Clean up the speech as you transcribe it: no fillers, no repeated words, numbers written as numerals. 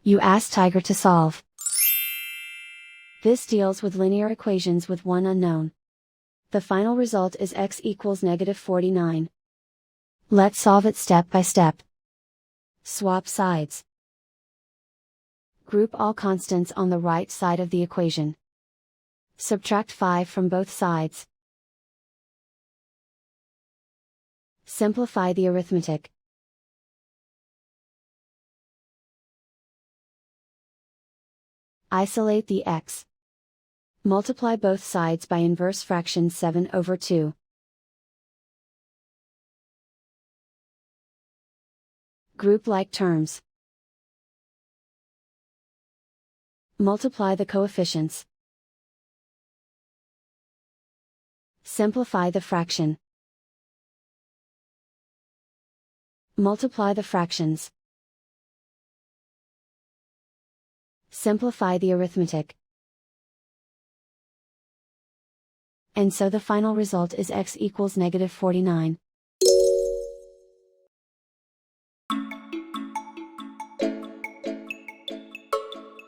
You ask Tiger to solve. This deals with linear equations with one unknown. The final result is x equals -49. Let's solve it step by step. Swap sides. Group all constants on the right side of the equation. Subtract 5 from both sides. Simplify the arithmetic. Isolate the x. Multiply both sides by inverse fraction 7/2. Group like terms. Multiply the coefficients. Simplify the fraction. Multiply the fractions. Simplify the arithmetic. And so the final result is x equals -49.